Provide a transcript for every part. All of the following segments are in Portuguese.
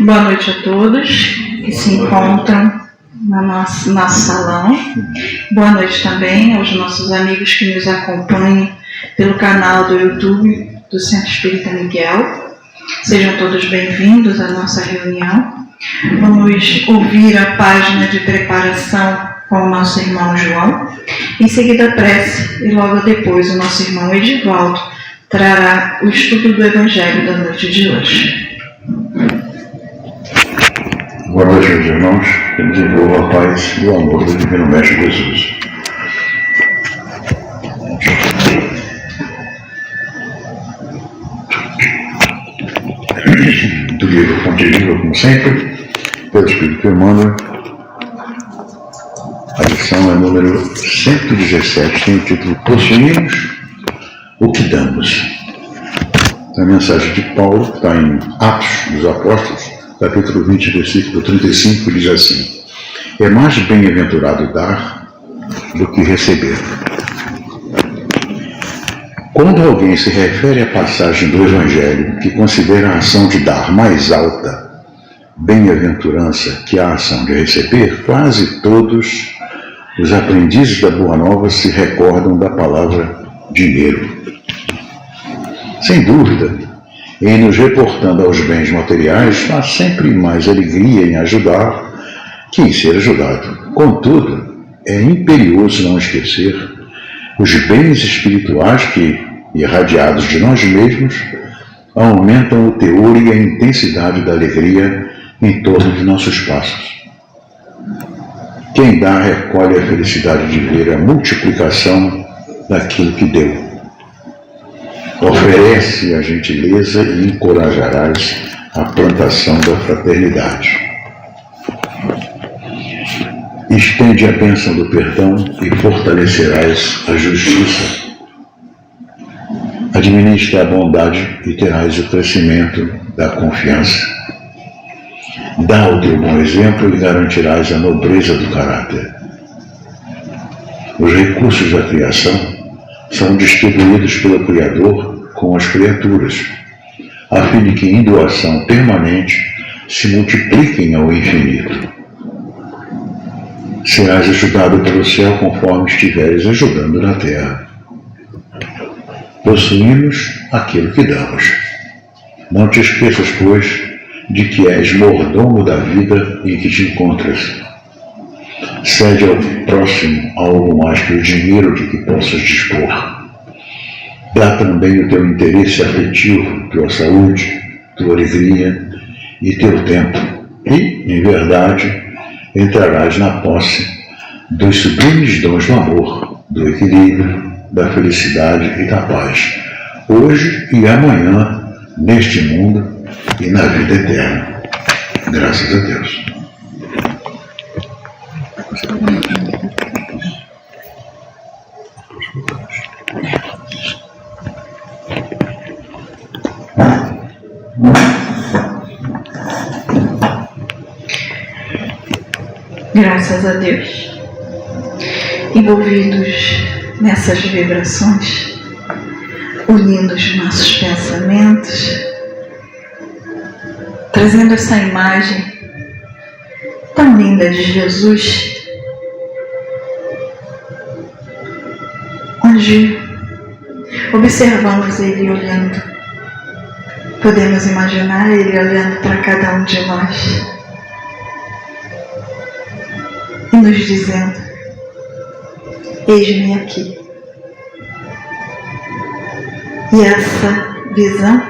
Boa noite a todos que se encontram no nosso salão. Boa noite também aos nossos amigos que nos acompanham pelo canal do YouTube do Centro Espírita Miguel. Sejam todos bem-vindos à nossa reunião. Vamos ouvir a página de preparação com o nosso irmão João. Em seguida a prece e logo depois o nosso irmão Edivaldo trará o estudo do Evangelho da noite de hoje. Boa noite, meus irmãos. Que nos envolva a paz e o amor do Divino Mestre Jesus. Do livro Contínuo, como sempre, pelo Espírito Emmanuel. A lição é número 117, tem o título Possuímos o que damos. A mensagem de Paulo está em Atos dos Apóstolos, capítulo 20, versículo 35, diz assim: é mais bem-aventurado dar do que receber. Quando alguém se refere à passagem do Evangelho que considera a ação de dar mais alta bem-aventurança que a ação de receber, quase todos os aprendizes da Boa Nova se recordam da palavra dinheiro. Sem dúvida, em nos reportando aos bens materiais, há sempre mais alegria em ajudar que em ser ajudado. Contudo, é imperioso não esquecer os bens espirituais que, irradiados de nós mesmos, aumentam o teor e a intensidade da alegria em torno de nossos passos. Quem dá recolhe a felicidade de ver a multiplicação daquilo que deu. Oferece a gentileza e encorajarás a plantação da fraternidade. Estende a bênção do perdão e fortalecerás a justiça. Administra a bondade e terás o crescimento da confiança. Dá o teu bom exemplo e garantirás a nobreza do caráter. Os recursos da criação são distribuídos pelo Criador com as criaturas, a fim de que em doação permanente se multipliquem ao infinito. Serás ajudado pelo céu conforme estiveres ajudando na terra. Possuímos aquilo que damos. Não te esqueças, pois, de que és mordomo da vida em que te encontras. Cede ao próximo algo mais que o dinheiro de que possas dispor. Dá também o teu interesse afetivo, tua saúde, tua alegria e teu tempo. E, em verdade, entrarás na posse dos sublimes dons do amor, do equilíbrio, da felicidade e da paz, hoje e amanhã, neste mundo e na vida eterna. Graças a Deus. Graças a Deus. Envolvidos nessas vibrações, unindo os nossos pensamentos, trazendo essa imagem tão linda de Jesus, onde observamos Ele olhando, podemos imaginar Ele olhando para cada um de nós e nos dizendo: eis-me aqui. E essa visão,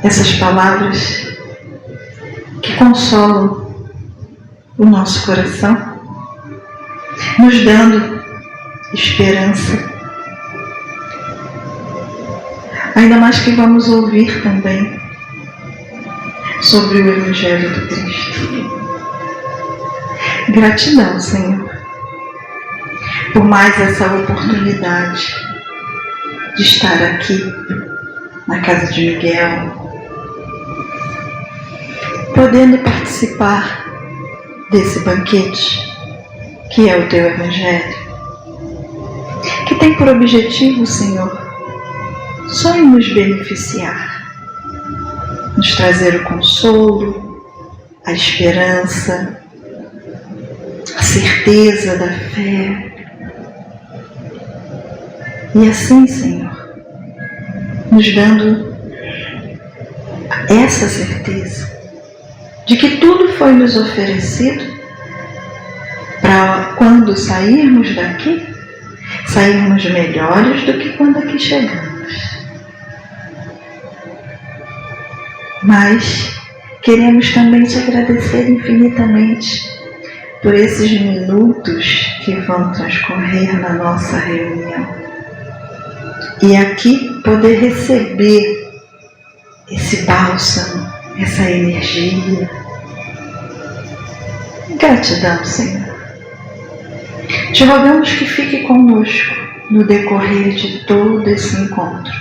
essas palavras que consolam o nosso coração, nos dando esperança. Ainda mais que vamos ouvir também sobre o Evangelho do Cristo. Gratidão, Senhor, por mais essa oportunidade de estar aqui na casa de Miguel, podendo participar desse banquete que é o teu Evangelho, que tem por objetivo, Senhor, só em nos beneficiar, nos trazer o consolo, a esperança, a certeza da fé. E assim, Senhor, nos dando essa certeza de que tudo foi nos oferecido para quando sairmos daqui, sairmos melhores do que quando aqui chegamos. Mas queremos também te agradecer infinitamente por esses minutos que vão transcorrer na nossa reunião. E aqui poder receber esse bálsamo, essa energia. Gratidão, Senhor. Te rogamos que fique conosco no decorrer de todo esse encontro,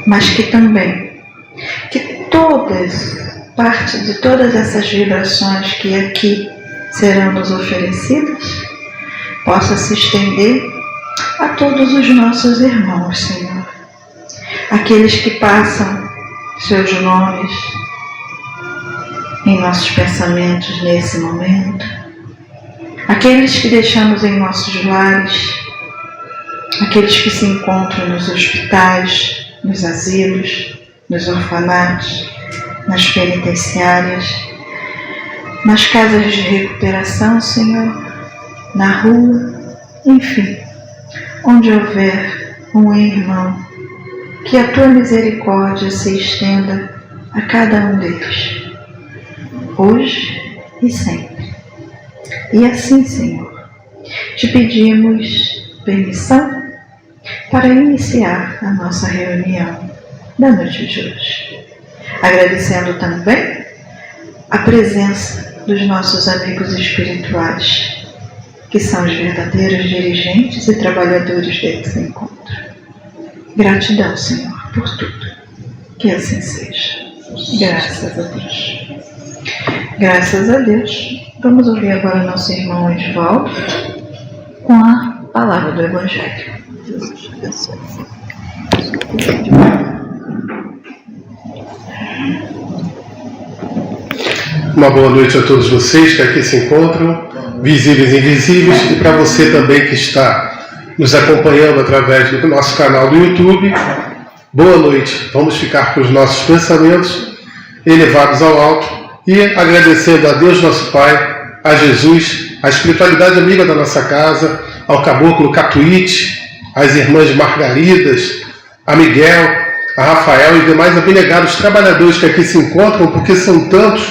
mas que também, parte de todas essas vibrações que aqui serão nos oferecidas, possa se estender a todos os nossos irmãos, Senhor. Aqueles que passam seus nomes em nossos pensamentos nesse momento, aqueles que deixamos em nossos lares, aqueles que se encontram nos hospitais, nos asilos, nos orfanatos, nas penitenciárias, nas casas de recuperação, Senhor, na rua, enfim, onde houver um irmão, que a Tua misericórdia se estenda a cada um deles, hoje e sempre. E assim, Senhor, te pedimos permissão para iniciar a nossa reunião da noite de hoje, agradecendo também a presença dos nossos amigos espirituais, que são os verdadeiros dirigentes e trabalhadores desse encontro. Gratidão, Senhor, por tudo. Que assim seja. Graças a Deus. Graças a Deus. Vamos ouvir agora nosso irmão Edivaldo com a palavra do Evangelho. Uma boa noite a todos vocês que aqui se encontram, visíveis e invisíveis, e para você também que está nos acompanhando através do nosso canal do YouTube. Boa noite. Vamos ficar com os nossos pensamentos elevados ao alto e agradecendo a Deus nosso Pai, a Jesus, a espiritualidade amiga da nossa casa, ao Caboclo Catuíte, às irmãs Margaridas, a Miguel, a Rafael e demais abnegados trabalhadores que aqui se encontram, porque são tantos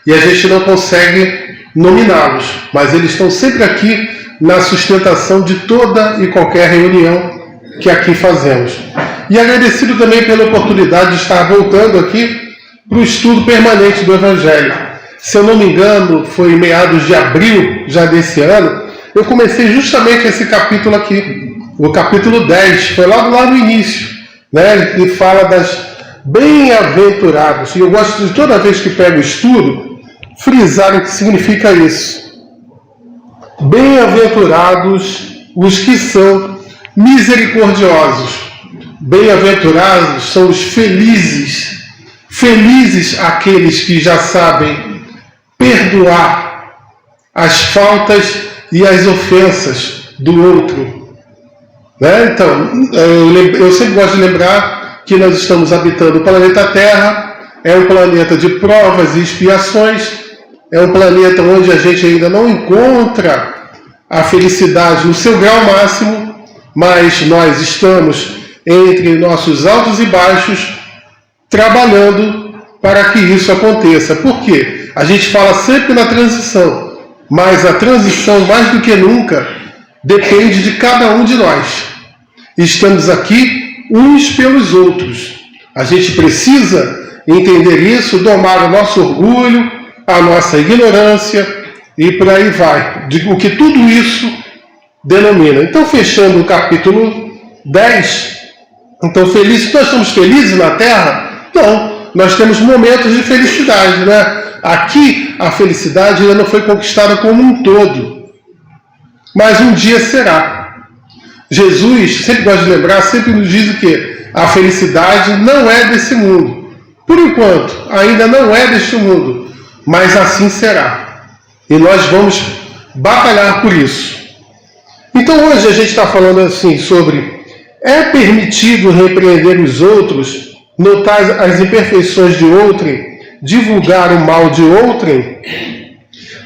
e a gente não consegue nominá-los, mas eles estão sempre aqui na sustentação de toda e qualquer reunião que aqui fazemos. E agradecido também pela oportunidade de estar voltando aqui para o estudo permanente do Evangelho. Se eu não me engano, foi em meados de abril já desse ano, eu comecei justamente esse capítulo aqui, o capítulo 10, foi logo lá no início, né? Que fala das bem-aventurados. E eu gosto de toda vez que pego o estudo, frisar o que significa isso. Bem-aventurados os que são misericordiosos. Bem-aventurados são os felizes. Felizes aqueles que já sabem perdoar as faltas e as ofensas do outro. Né? Então, eu sempre gosto de lembrar que nós estamos habitando o planeta Terra, é um planeta de provas e expiações, é um planeta onde a gente ainda não encontra a felicidade no seu grau máximo, mas nós estamos entre nossos altos e baixos, trabalhando para que isso aconteça. Por quê? A gente fala sempre na transição, mas a transição, mais do que nunca, depende de cada um de nós. Estamos aqui uns pelos outros. A gente precisa entender isso, domar o nosso orgulho, a nossa ignorância e por aí vai. O que tudo isso denomina. Então, fechando o capítulo 10, então, nós estamos felizes na Terra? Não, nós temos momentos de felicidade, né? Aqui, a felicidade ainda não foi conquistada como um todo, mas um dia será. Jesus, sempre gosto de lembrar, sempre nos diz o quê? A felicidade não é desse mundo. Por enquanto, ainda não é deste mundo, mas assim será. E nós vamos batalhar por isso. Então hoje a gente está falando assim sobre: é permitido repreender os outros, notar as imperfeições de outrem, divulgar o mal de outrem?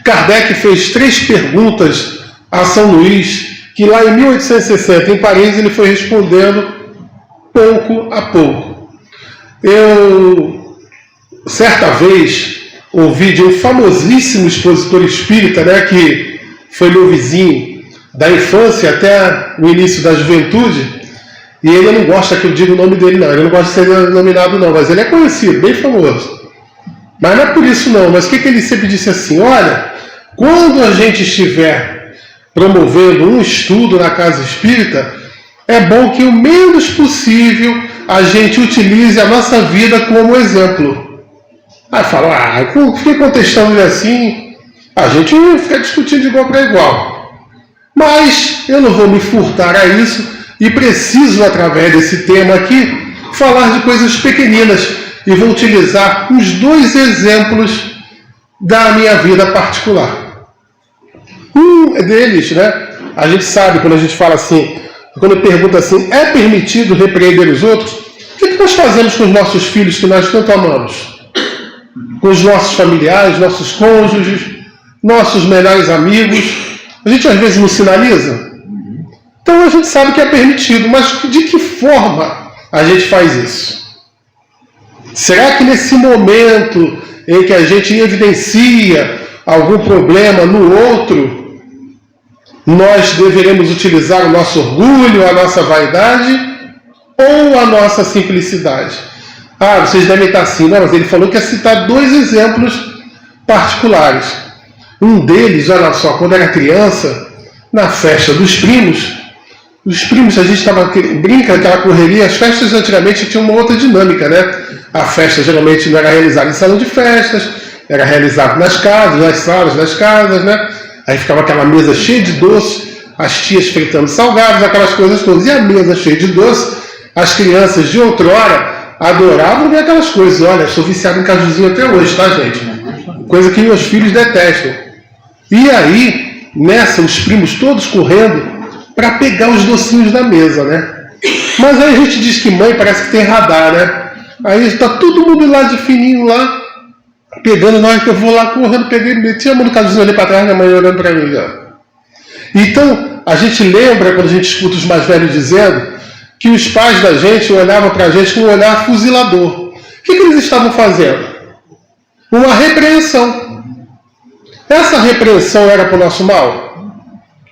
Kardec fez 3 perguntas a São Luís, que lá em 1860, em Paris, ele foi respondendo pouco a pouco. Eu, certa vez, ouvi de um famosíssimo expositor espírita, né, que foi meu vizinho da infância até o início da juventude, e ele não gosta que eu diga o nome dele, não. Ele não gosta de ser nominado, não, mas ele é conhecido, bem famoso. Mas não é por isso, não. Mas o que ele sempre disse assim: olha, quando a gente estiver promovendo um estudo na casa espírita, é bom que o menos possível a gente utilize a nossa vida como exemplo. Aí fala, fiquei contestando ele assim, a gente fica discutindo de igual para igual. Mas eu não vou me furtar a isso e preciso, através desse tema aqui, falar de coisas pequeninas, e vou utilizar os 2 exemplos da minha vida particular. Um deles, né? A gente sabe, quando a gente fala assim, quando pergunta assim, é permitido repreender os outros? O que nós fazemos com os nossos filhos que nós tanto amamos? Com os nossos familiares, nossos cônjuges, nossos melhores amigos? A gente às vezes não sinaliza? Então a gente sabe que é permitido, mas de que forma a gente faz isso? Será que nesse momento em que a gente evidencia algum problema no outro, nós deveremos utilizar o nosso orgulho, a nossa vaidade ou a nossa simplicidade? Vocês devem estar assim, não, mas ele falou que ia citar 2 exemplos particulares. Um deles, olha só, quando era criança, na festa dos primos, os primos, a gente brinca aquela correria, as festas antigamente tinham uma outra dinâmica, né? A festa geralmente não era realizada em salão de festas, era realizada nas casas, nas salas das casas, né? Aí ficava aquela mesa cheia de doce, as tias fritando salgados, aquelas coisas todas. E a mesa cheia de doce, as crianças de outrora adoravam ver aquelas coisas. Olha, eu sou viciado em cajuzinho até hoje, tá, gente? Coisa que meus filhos detestam. E aí, nessa, os primos todos correndo para pegar os docinhos da mesa, né? Mas aí a gente diz que mãe parece que tem radar, né? Aí está todo mundo lá de fininho lá, pegando, na hora que eu vou lá correndo, peguei, meti a mão no cajuzinho ali para trás, minha mãe olhando para mim já. Então, a gente lembra, quando a gente escuta os mais velhos dizendo, que os pais da gente olhavam para a gente com um olhar fuzilador. O que eles estavam fazendo? Uma repreensão. Essa repreensão era para o nosso mal?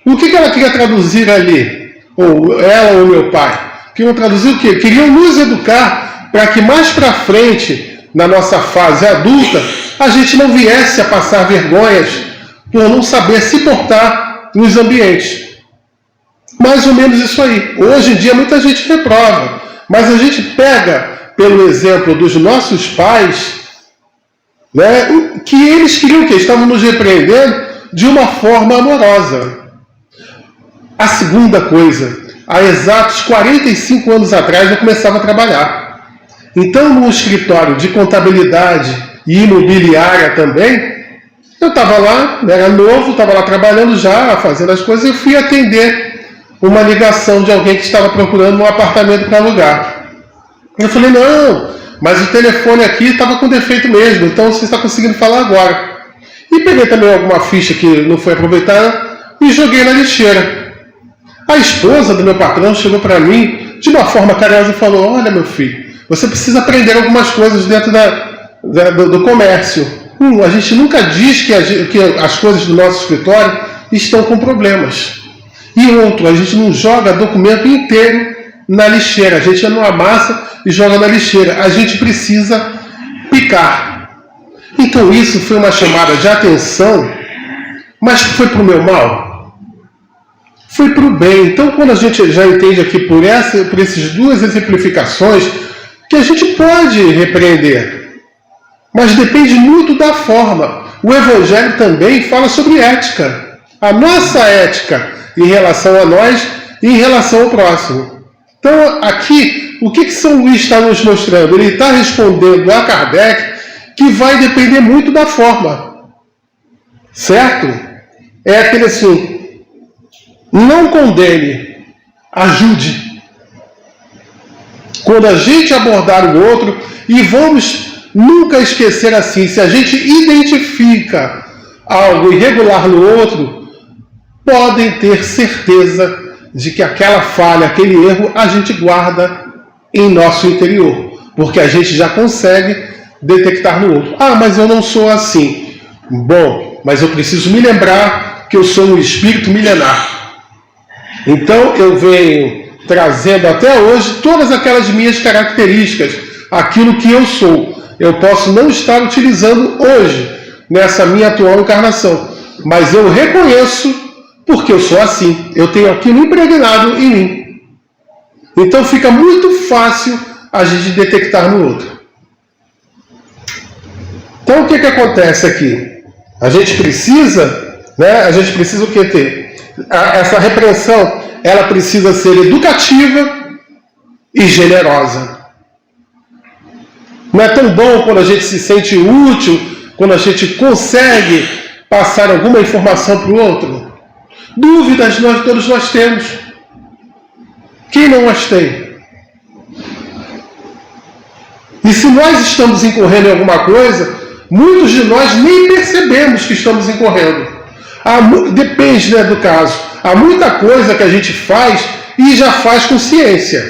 O que ela queria traduzir ali? Ou ela ou meu pai? Queriam traduzir o quê? Queriam nos educar para que mais para frente, na nossa fase adulta, a gente não viesse a passar vergonhas por não saber se portar nos ambientes. Mais ou menos isso aí. Hoje em dia muita gente reprova, mas a gente pega pelo exemplo dos nossos pais, né, que eles queriam o quê? Estavam nos repreendendo de uma forma amorosa. A segunda coisa, há exatos 45 anos atrás eu começava a trabalhar. Então, no escritório de contabilidade e imobiliária também, eu estava lá, era novo, estava lá trabalhando já, fazendo as coisas, e eu fui atender uma ligação de alguém que estava procurando um apartamento para alugar. Eu falei, não, mas o telefone aqui estava com defeito mesmo, então você está conseguindo falar agora. E peguei também alguma ficha que não foi aproveitada e joguei na lixeira. A esposa do meu patrão chegou para mim de uma forma carinhosa e falou, olha meu filho, você precisa aprender algumas coisas dentro do comércio. A gente nunca diz que as coisas do nosso escritório estão com problemas. E outro, a gente não joga documento inteiro na lixeira. A gente não amassa e joga na lixeira. A gente precisa picar. Então isso foi uma chamada de atenção, mas foi para o meu mal? Foi para o bem. Então quando a gente já entende aqui por essas 2 exemplificações, que a gente pode repreender, mas depende muito da forma. O Evangelho também fala sobre ética. A nossa ética em relação a nós e em relação ao próximo. Então, aqui, o que São Luís está nos mostrando? Ele está respondendo a Kardec que vai depender muito da forma. Certo? É aquele assim, não condene, ajude. Quando a gente abordar o outro, e vamos nunca esquecer assim, se a gente identifica algo irregular no outro, podem ter certeza de que aquela falha, aquele erro, a gente guarda em nosso interior, porque a gente já consegue detectar no outro. Ah, mas eu não sou assim. Bom, mas eu preciso me lembrar que eu sou um espírito milenar. Então eu venho trazendo até hoje todas aquelas minhas características, aquilo que eu sou. Eu posso não estar utilizando hoje, nessa minha atual encarnação, mas eu reconheço porque eu sou assim. Eu tenho aquilo impregnado em mim. Então fica muito fácil a gente detectar no outro. Então o que acontece aqui? A gente precisa, A gente precisa o que ter? Essa repreensão, ela precisa ser educativa e generosa. Não é tão bom quando a gente se sente útil, quando a gente consegue passar alguma informação para o outro? Dúvidas todos nós temos. Quem não as tem? E se nós estamos incorrendo em alguma coisa, muitos de nós nem percebemos que estamos incorrendo. Depende, do caso. Há muita coisa que a gente faz e já faz com ciência.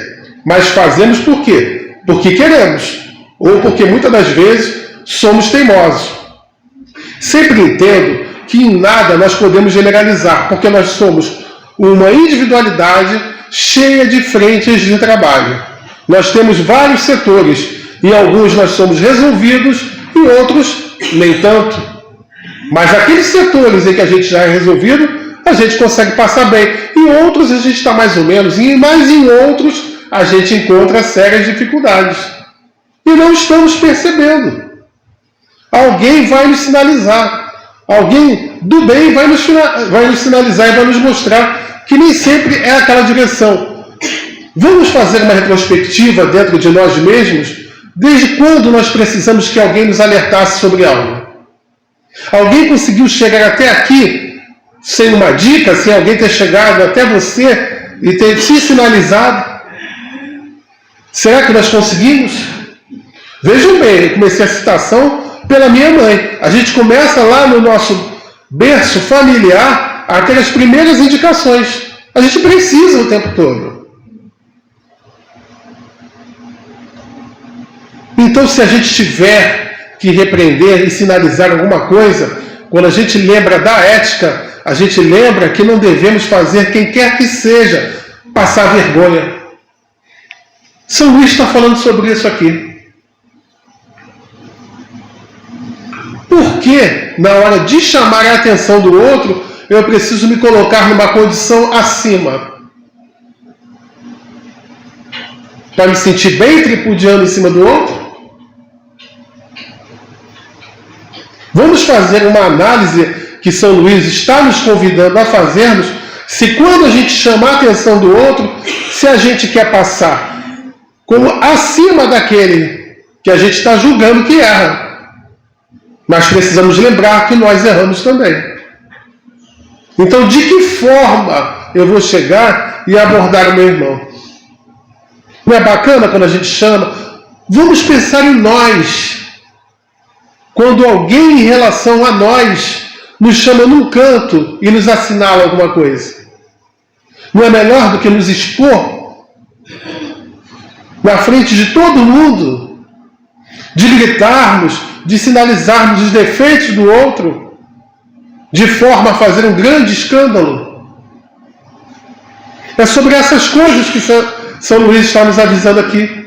Mas fazemos por quê? Porque queremos. Ou porque muitas das vezes somos teimosos. Sempre entendo que em nada nós podemos generalizar, porque nós somos uma individualidade cheia de frentes de trabalho. Nós temos vários setores. Em alguns nós somos resolvidos, em outros nem tanto. Mas aqueles setores em que a gente já é resolvido, a gente consegue passar bem. Em outros a gente está mais ou menos, mas em outros a gente encontra sérias dificuldades. E não estamos percebendo. Alguém vai nos sinalizar. Alguém do bem vai nos sinalizar e vai nos mostrar que nem sempre é aquela direção. Vamos fazer uma retrospectiva dentro de nós mesmos? Desde quando nós precisamos que alguém nos alertasse sobre algo? Alguém conseguiu chegar até aqui sem uma dica, sem alguém ter chegado até você e ter te sinalizado? Será que nós conseguimos? Vejam bem, eu comecei a citação pela minha mãe. A gente começa lá no nosso berço familiar aquelas primeiras indicações. A gente precisa o tempo todo. Então, se a gente tiver que repreender e sinalizar alguma coisa, quando a gente lembra da ética, a gente lembra que não devemos fazer quem quer que seja passar vergonha. São Luís está falando sobre isso aqui. Por que, na hora de chamar a atenção do outro, eu preciso me colocar numa condição acima? Para me sentir bem tripudiando em cima do outro? Vamos fazer uma análise que São Luís está nos convidando a fazermos, se quando a gente chama a atenção do outro, se a gente quer passar como acima daquele que a gente está julgando que erra. Mas precisamos lembrar que nós erramos também. Então, de que forma eu vou chegar e abordar o meu irmão? Não é bacana quando a gente chama? Vamos pensar em nós. Quando alguém em relação a nós nos chama num canto e nos assinala alguma coisa. Não é melhor do que nos expor na frente de todo mundo, de gritarmos, de sinalizarmos os defeitos do outro, de forma a fazer um grande escândalo? É sobre essas coisas que São Luís está nos avisando aqui.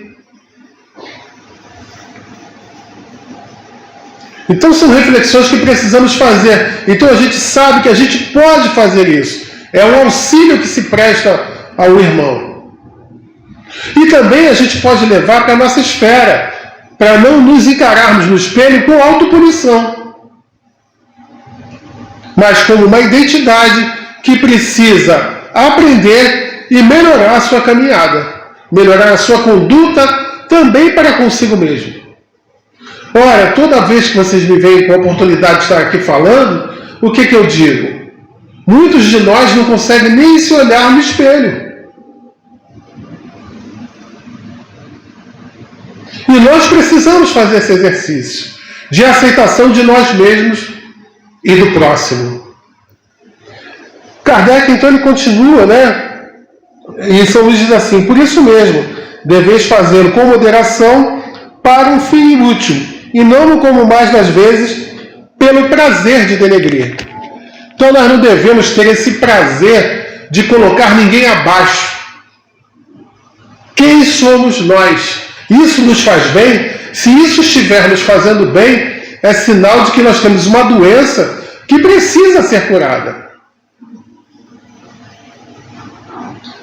Então são reflexões que precisamos fazer. Então a gente sabe que a gente pode fazer isso. É um auxílio que se presta ao irmão. E também a gente pode levar para a nossa esfera, para não nos encararmos no espelho com autopunição, mas como uma identidade que precisa aprender e melhorar a sua caminhada. melhorar a sua conduta também para consigo mesmo. Ora, toda vez que vocês me veem com a oportunidade de estar aqui falando, o que eu digo? Muitos de nós não conseguem nem se olhar no espelho. E nós precisamos fazer esse exercício de aceitação de nós mesmos e do próximo. Kardec, então, ele continua, né? E São Luís diz assim: por isso mesmo, deveis fazê-lo com moderação para um fim inútil, e não como mais das vezes pelo prazer de denegrir. Então nós não devemos ter esse prazer de colocar ninguém abaixo. Quem somos nós? Isso nos faz bem? Se isso estiver nos fazendo bem, é sinal de que nós temos uma doença que precisa ser curada.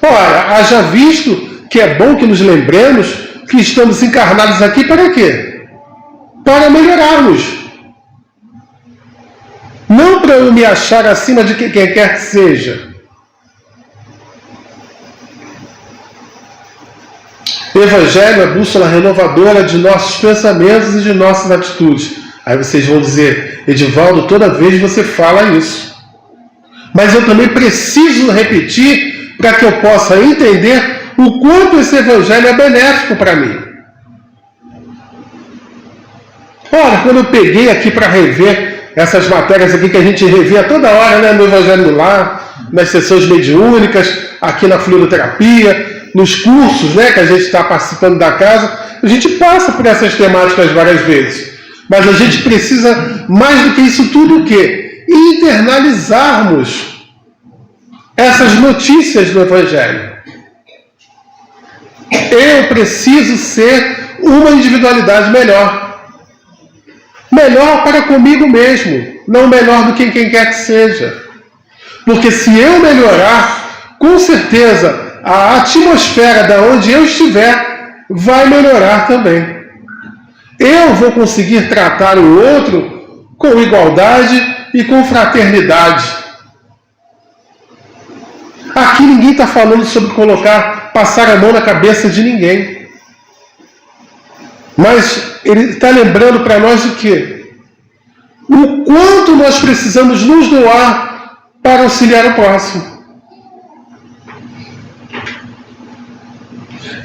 Ora, haja visto que é bom que nos lembremos que estamos encarnados aqui para quê? Para melhorarmos. Não para eu me achar acima de quem quer que seja. O Evangelho é a bússola renovadora de nossos pensamentos e de nossas atitudes. Aí vocês vão dizer: Edivaldo, toda vez você fala isso. Mas eu também preciso repetir para que eu possa entender o quanto esse Evangelho é benéfico para mim. Ora, quando eu peguei aqui para rever essas matérias aqui que a gente revia toda hora, né, no Evangelho no Lar, nas sessões mediúnicas, aqui na fluidoterapia, nos cursos, né, que a gente está participando da casa, a gente passa por essas temáticas várias vezes. Mas a gente precisa, mais do que isso tudo, o quê? Internalizarmos essas notícias do Evangelho. Eu preciso ser uma individualidade melhor. Melhor para comigo mesmo, não melhor do que quem quer que seja. Porque se eu melhorar, com certeza a atmosfera da onde eu estiver vai melhorar também. Eu vou conseguir tratar o outro com igualdade e com fraternidade. Aqui ninguém está falando sobre passar a mão na cabeça de ninguém. Mas ele está lembrando para nós o quê? O quanto nós precisamos nos doar para auxiliar o próximo.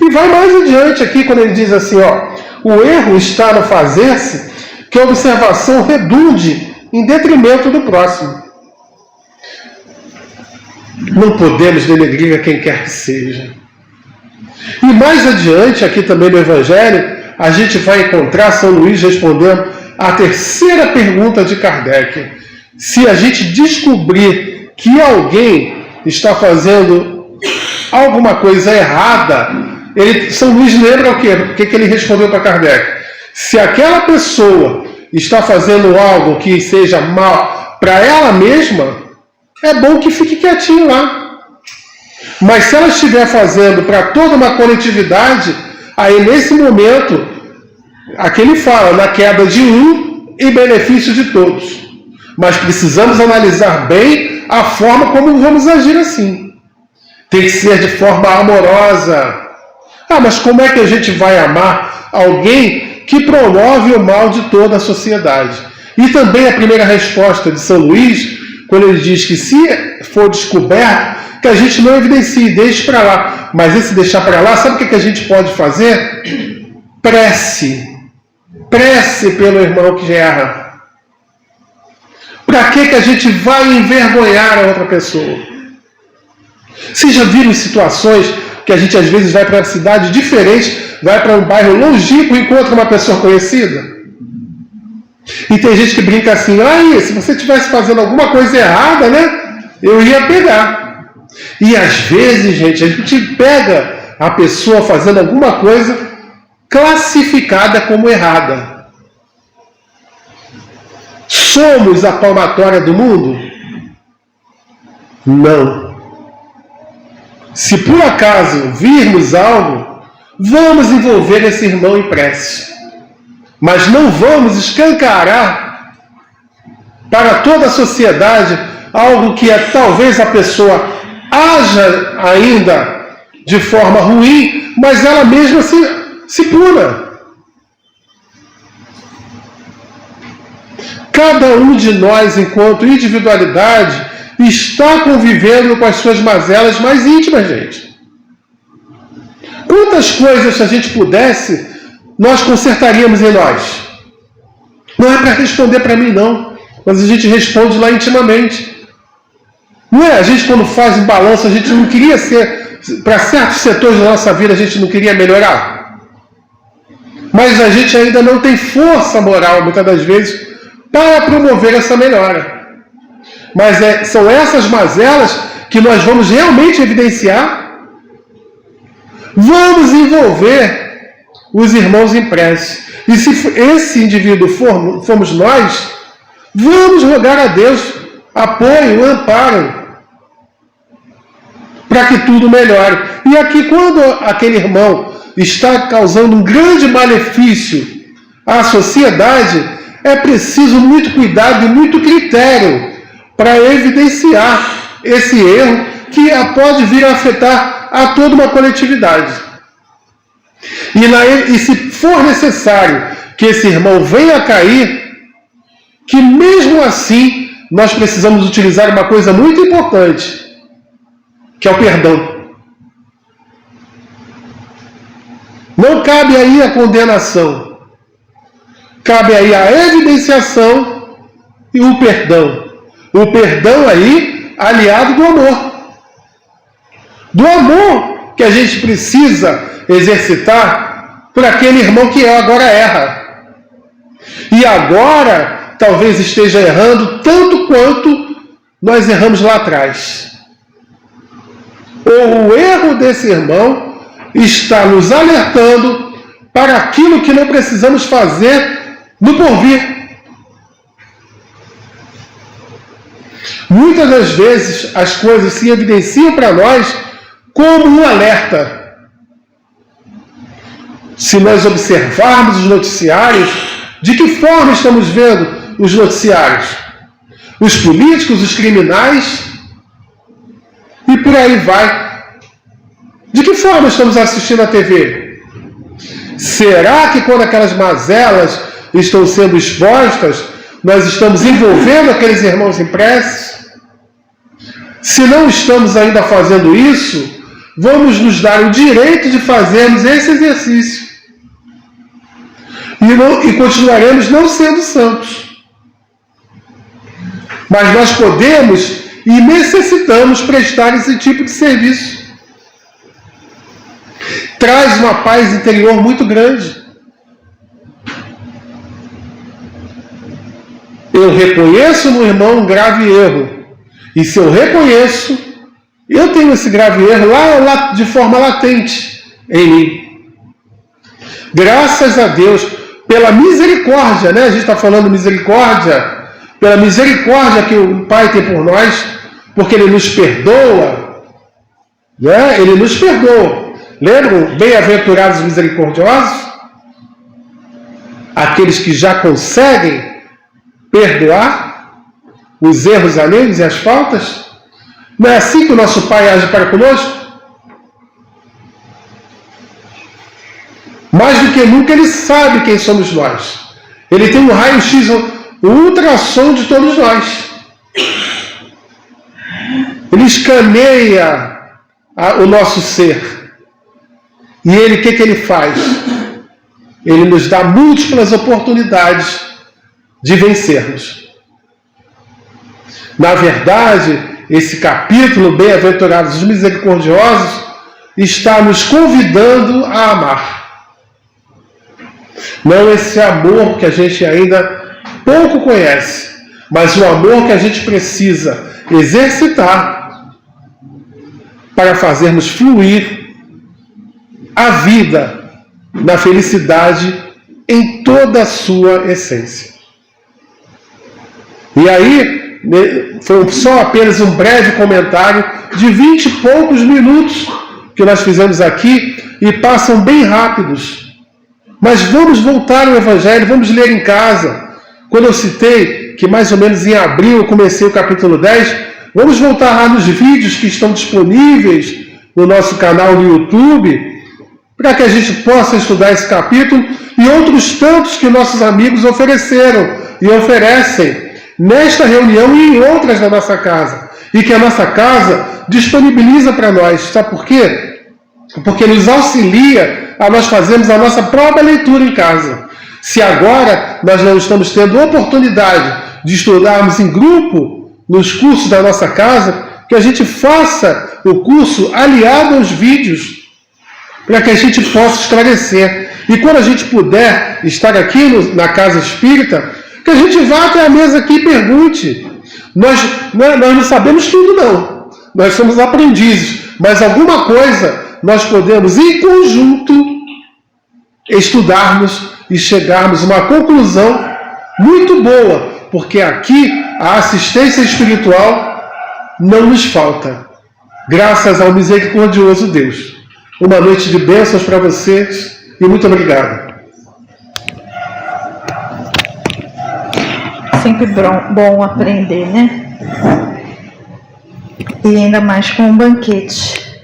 E vai mais adiante aqui quando ele diz assim, ó: o erro está no fazer-se que a observação redunde em detrimento do próximo. Não podemos denegrir a quem quer que seja. E mais adiante, aqui também no Evangelho, a gente vai encontrar São Luís respondendo a terceira pergunta de Kardec. Se a gente descobrir que alguém está fazendo alguma coisa errada, São Luís lembra o quê? O que ele respondeu para Kardec? Se aquela pessoa está fazendo algo que seja mal para ela mesma, é bom que fique quietinho lá. Mas se ela estiver fazendo para toda uma coletividade, aí nesse momento, aqui ele fala na queda de um e benefício de todos. Mas precisamos analisar bem a forma como vamos agir assim. Tem que ser de forma amorosa. Ah, mas como é que a gente vai amar alguém que promove o mal de toda a sociedade? E também a primeira resposta de São Luís, quando ele diz que se for descoberto, que a gente não evidencie, deixe para lá. Mas esse deixar para lá, sabe o que a gente pode fazer? Prece. Prece pelo irmão que erra. Para que a gente vai envergonhar a outra pessoa? Vocês já viram situações que a gente às vezes vai para uma cidade diferente, vai para um bairro longínquo e encontra uma pessoa conhecida? E tem gente que brinca assim: ah, se você estivesse fazendo alguma coisa errada, né, eu ia pegar. E às vezes, gente, a gente pega a pessoa fazendo alguma coisa classificada como errada. Somos a palmatória do mundo? Não. Se por acaso virmos algo, vamos envolver esse irmão em prece. Mas não vamos escancarar para toda a sociedade algo que talvez a pessoa haja ainda de forma ruim, mas ela mesma se puna. Cada um de nós, enquanto individualidade, está convivendo com as suas mazelas mais íntimas, gente. Quantas coisas, se a gente pudesse, nós consertaríamos em nós? Não é para responder para mim, não. Mas a gente responde lá intimamente. Não é? A gente, quando faz um balanço, a gente não queria ser... Para certos setores da nossa vida, a gente não queria melhorar. Mas a gente ainda não tem força moral, muitas das vezes, para promover essa melhora. Mas são essas mazelas que nós vamos realmente evidenciar. Vamos envolver os irmãos em prece. E se esse indivíduo formos nós, vamos rogar a Deus apoio, amparo, para que tudo melhore. E aqui, quando aquele irmão está causando um grande malefício à sociedade, é preciso muito cuidado e muito critério para evidenciar esse erro que pode vir a afetar a toda uma coletividade. E se for necessário que esse irmão venha a cair, que mesmo assim nós precisamos utilizar uma coisa muito importante, que é o perdão. Não cabe aí a condenação. Cabe aí a evidenciação e o perdão. O perdão aí aliado do amor. Do amor que a gente precisa exercitar por aquele irmão que agora erra. E agora talvez esteja errando tanto quanto nós erramos lá atrás. Ou o erro desse irmão está nos alertando para aquilo que não precisamos fazer no porvir. Muitas das vezes as coisas se evidenciam para nós como um alerta. Se nós observarmos os noticiários, de que forma estamos vendo os noticiários? Os políticos, os criminais, e por aí vai. De que forma estamos assistindo a TV? Será que quando aquelas mazelas estão sendo expostas, nós estamos envolvendo aqueles irmãos em prece? Se não estamos ainda fazendo isso, vamos nos dar o direito de fazermos esse exercício. E continuaremos não sendo santos. Mas nós podemos e necessitamos prestar esse tipo de serviço. Traz uma paz interior muito grande. Eu reconheço no irmão um grave erro. E se eu reconheço, eu tenho esse grave erro lá de forma latente em mim. Graças a Deus, pela misericórdia, né? A gente está falando misericórdia, pela misericórdia que o Pai tem por nós, porque Ele nos perdoa, né? Ele nos perdoa. Lembram? Bem-aventurados os misericordiosos? Aqueles que já conseguem perdoar os erros alheios e as faltas? Não é assim que o nosso Pai age para conosco? Mais do que nunca Ele sabe quem somos nós. Ele tem um raio-x, um ultrassom de todos nós. Ele escaneia o nosso ser. E Ele, o que Ele faz? Ele nos dá múltiplas oportunidades de vencermos. Na verdade, esse capítulo, Bem-aventurados os misericordiosos, está nos convidando a amar. Não esse amor que a gente ainda pouco conhece, mas o amor que a gente precisa exercitar para fazermos fluir a vida na felicidade em toda a sua essência. E aí, foi só apenas um breve comentário de 20 e poucos minutos que nós fizemos aqui e passam bem rápidos. Mas vamos voltar ao Evangelho, vamos ler em casa. Quando eu citei que mais ou menos em abril eu comecei o capítulo 10, vamos voltar lá nos vídeos que estão disponíveis no nosso canal no YouTube para que a gente possa estudar esse capítulo e outros tantos que nossos amigos ofereceram e oferecem nesta reunião e em outras da nossa casa. E que a nossa casa disponibiliza para nós. Sabe por quê? Porque nos auxilia a nós fazermos a nossa própria leitura em casa. Se agora nós não estamos tendo oportunidade de estudarmos em grupo nos cursos da nossa casa, que a gente faça o curso aliado aos vídeos, para que a gente possa esclarecer. E quando a gente puder estar aqui na Casa Espírita, que a gente vá até a mesa aqui e pergunte. Nós não sabemos tudo, não. Nós somos aprendizes, mas alguma coisa nós podemos, em conjunto, estudarmos e chegarmos a uma conclusão muito boa, porque aqui a assistência espiritual não nos falta, graças ao misericordioso Deus. Uma noite de bênçãos para vocês e muito obrigado. Sempre bom aprender, né? E ainda mais com um banquete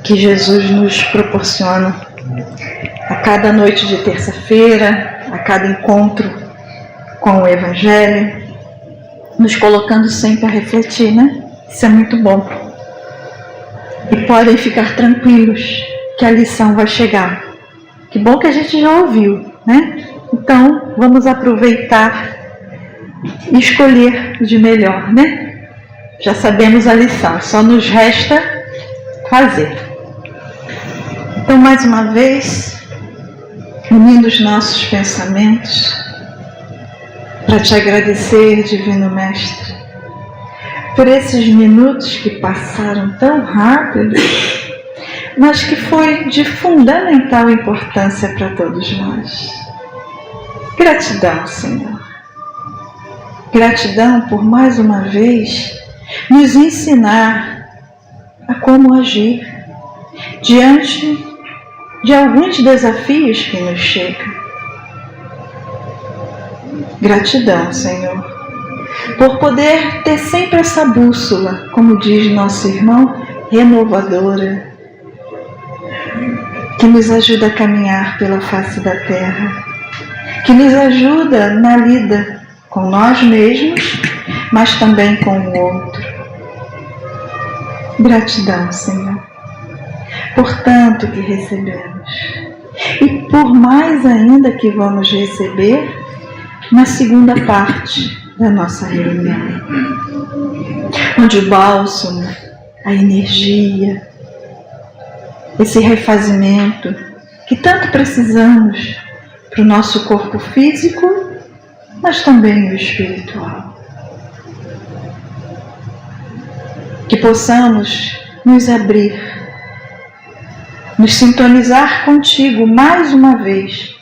que Jesus nos proporciona a cada noite de terça-feira, a cada encontro com o Evangelho, nos colocando sempre a refletir, né? Isso é muito bom. E podem ficar tranquilos que a lição vai chegar. Que bom que a gente já ouviu, né? Então, vamos aproveitar e escolher o de melhor, né? Já sabemos a lição, só nos resta fazer. Então, mais uma vez, unindo os nossos pensamentos, para te agradecer, Divino Mestre, por esses minutos que passaram tão rápido, mas que foi de fundamental importância para todos nós. Gratidão, Senhor. Gratidão por mais uma vez nos ensinar a como agir diante de alguns desafios que nos chegam. Gratidão, Senhor, por poder ter sempre essa bússola, como diz nosso irmão, renovadora, que nos ajuda a caminhar pela face da terra, que nos ajuda na lida com nós mesmos, mas também com o outro. Gratidão, Senhor, por tanto que recebemos e por mais ainda que vamos receber na segunda parte da nossa reunião, onde o bálsamo, a energia, esse refazimento que tanto precisamos para o nosso corpo físico, mas também o espiritual. Que possamos nos abrir, nos sintonizar contigo mais uma vez,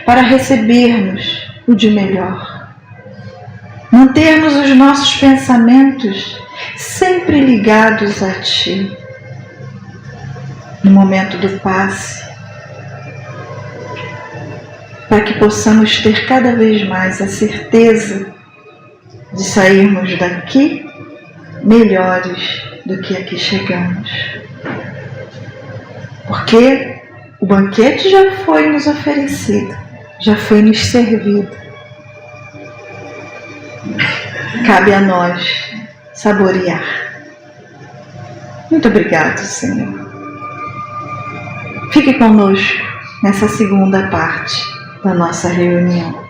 para recebermos o de melhor. Mantermos os nossos pensamentos sempre ligados a Ti. No momento do passe, para que possamos ter cada vez mais a certeza de sairmos daqui melhores do que aqui chegamos. Porque o banquete já foi nos oferecido, já foi nos servido. Cabe a nós saborear. Muito obrigado, Senhor. Fique conosco nessa segunda parte da nossa reunião.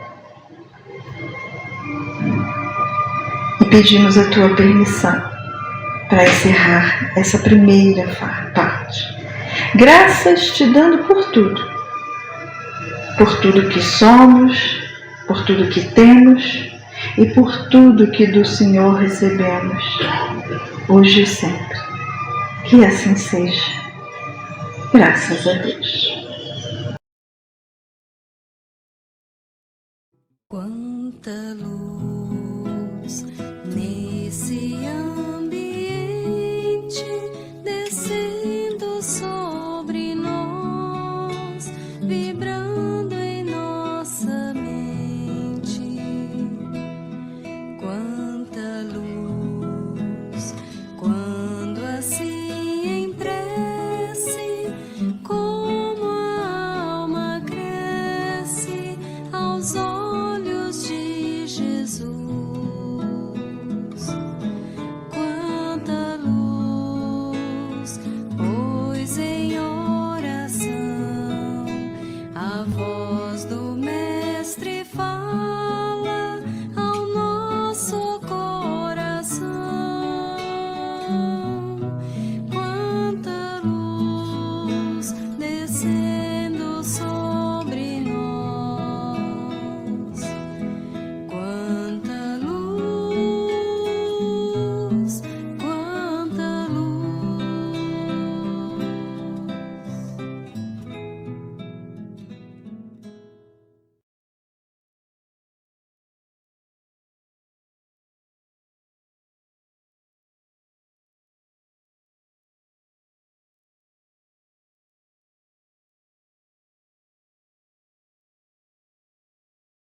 E pedimos a Tua permissão para encerrar essa primeira parte. Graças te dando por tudo que somos, por tudo que temos e por tudo que do Senhor recebemos, hoje e sempre. Que assim seja. Graças a Deus.